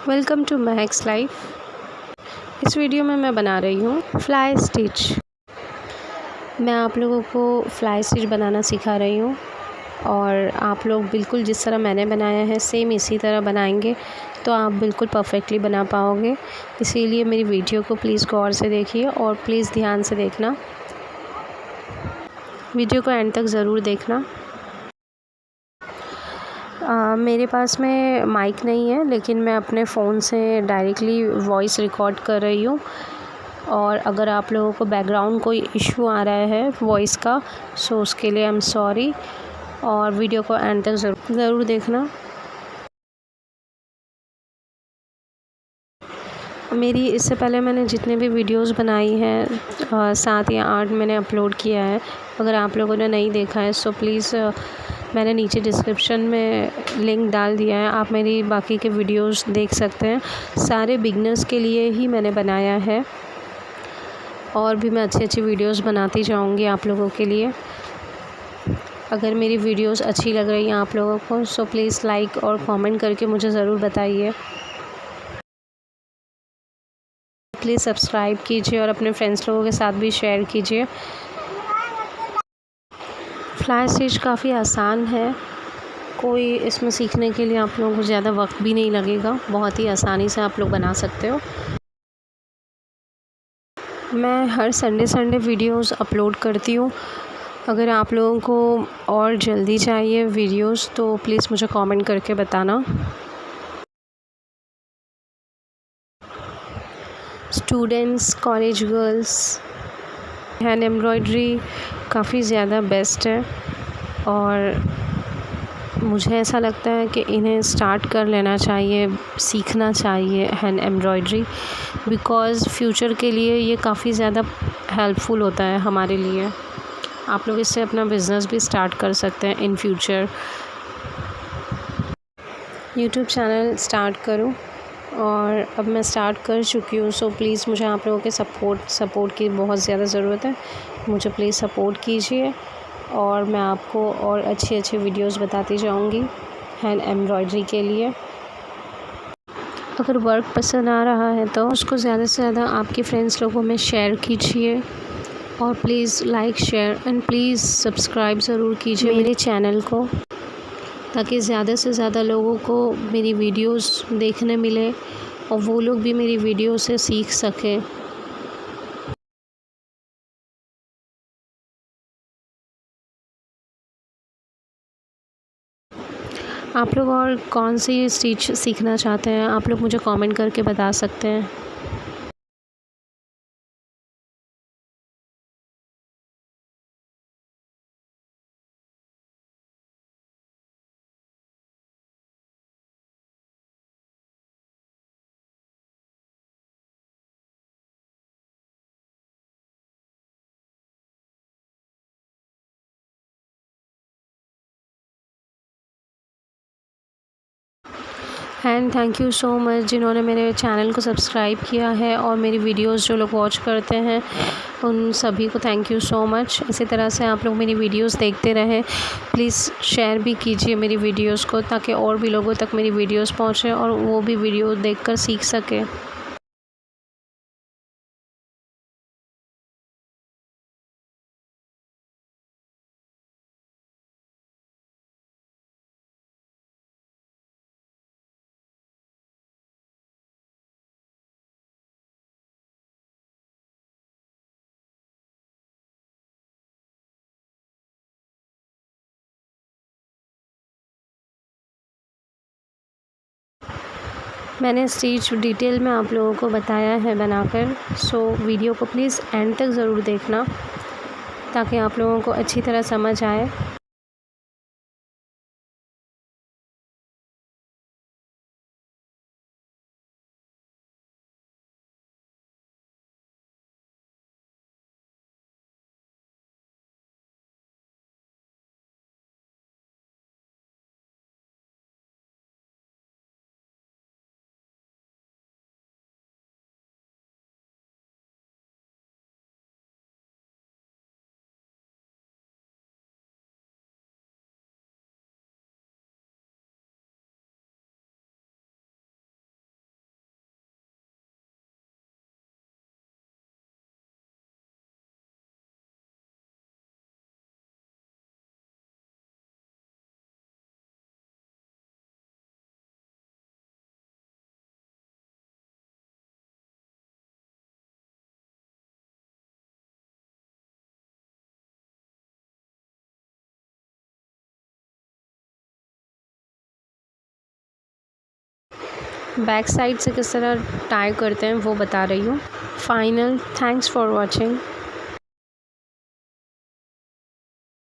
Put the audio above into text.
Welcome to Mahak's life. इस video में मैं बना रही हूँ फ्लाई स्टिच। मैं आप लोगों को फ्लाई स्टिच बनाना सिखा रही हूँ और आप लोग बिल्कुल जिस तरह मैंने बनाया है सेम इसी तरह बनाएंगे तो आप बिल्कुल परफेक्टली बना पाओगे। इसीलिए मेरी वीडियो को प्लीज़ गौर से देखिए और प्लीज़ ध्यान से देखना, वीडियो को एंड तक ज़रूर देखना। मेरे पास में माइक नहीं है, लेकिन मैं अपने फ़ोन से डायरेक्टली वॉइस रिकॉर्ड कर रही हूँ। और अगर आप लोगों को बैकग्राउंड कोई इशू आ रहा है वॉइस का, सो उसके लिए आई एम सॉरी। और वीडियो को एंड तक ज़रूर देखना। मेरी इससे पहले मैंने जितने भी वीडियोस बनाई हैं 7 या 8 मैंने अपलोड किया है। अगर आप लोगों ने नहीं देखा है सो प्लीज़ मैंने नीचे डिस्क्रिप्शन में लिंक डाल दिया है, आप मेरी बाकी के वीडियोस देख सकते हैं। सारे बिगनर्स के लिए ही मैंने बनाया है और भी मैं अच्छी अच्छी वीडियोस बनाती जाऊंगी आप लोगों के लिए। अगर मेरी वीडियोस अच्छी लग रही हैं आप लोगों को सो प्लीज़ लाइक और कमेंट करके मुझे ज़रूर बताइए। प्लीज़ सब्सक्राइब कीजिए और अपने फ्रेंड्स लोगों के साथ भी शेयर कीजिए। फ्लाई स्टिच काफ़ी आसान है, कोई इसमें सीखने के लिए आप लोगों को ज़्यादा वक्त भी नहीं लगेगा, बहुत ही आसानी से आप लोग बना सकते हो। मैं हर संडे वीडियोस अपलोड करती हूँ। अगर आप लोगों को और जल्दी चाहिए वीडियोस तो प्लीज़ मुझे कमेंट करके बताना। Students, college girls, hand embroidery काफ़ी ज़्यादा बेस्ट है और मुझे ऐसा लगता है कि इन्हें स्टार्ट कर लेना चाहिए, सीखना चाहिए हैंड एम्ब्रॉयडरी, बिकॉज़ फ्यूचर के लिए ये काफ़ी ज़्यादा हेल्पफुल होता है हमारे लिए। आप लोग इससे अपना बिज़नेस भी स्टार्ट कर सकते हैं in future. YouTube channel start करूँ और अब मैं स्टार्ट कर चुकी हूँ, सो प्लीज़ मुझे आप लोगों के सपोर्ट की बहुत ज़्यादा ज़रूरत है। मुझे प्लीज़ सपोर्ट कीजिए और मैं आपको और अच्छी वीडियोस बताती जाऊँगी हैंड एम्ब्रॉयडरी के लिए। अगर वर्क पसंद आ रहा है तो उसको ज़्यादा से ज़्यादा आपके फ्रेंड्स लोगों में शेयर कीजिए और please like, share and please subscribe ज़रूर कीजिए मेरे चैनल को, ताकि ज़्यादा से ज़्यादा लोगों को मेरी वीडियोस देखने मिले और वो लोग भी मेरी वीडियो से सीख सकें। आप लोग और कौन सी स्टिच सीखना चाहते हैं आप लोग मुझे कमेंट करके बता सकते हैं। And thank you so much जिन्होंने मेरे चैनल को सब्सक्राइब किया है और मेरी वीडियोस जो लोग वॉच करते हैं उन सभी को थैंक यू सो मच। इसी तरह से आप लोग मेरी वीडियोस देखते रहें, प्लीज़ शेयर भी कीजिए मेरी वीडियोस को, ताकि और भी लोगों तक मेरी वीडियोस पहुँचे और वो भी वीडियो देखकर सीख सकें। मैंने स्टिच डिटेल में आप लोगों को बताया है बनाकर, सो वीडियो को प्लीज़ एंड तक ज़रूर देखना ताकि आप लोगों को अच्छी तरह समझ आए। बैक साइड से किस तरह टाई करते हैं वो बता रही हूँ। Final, thanks for watching.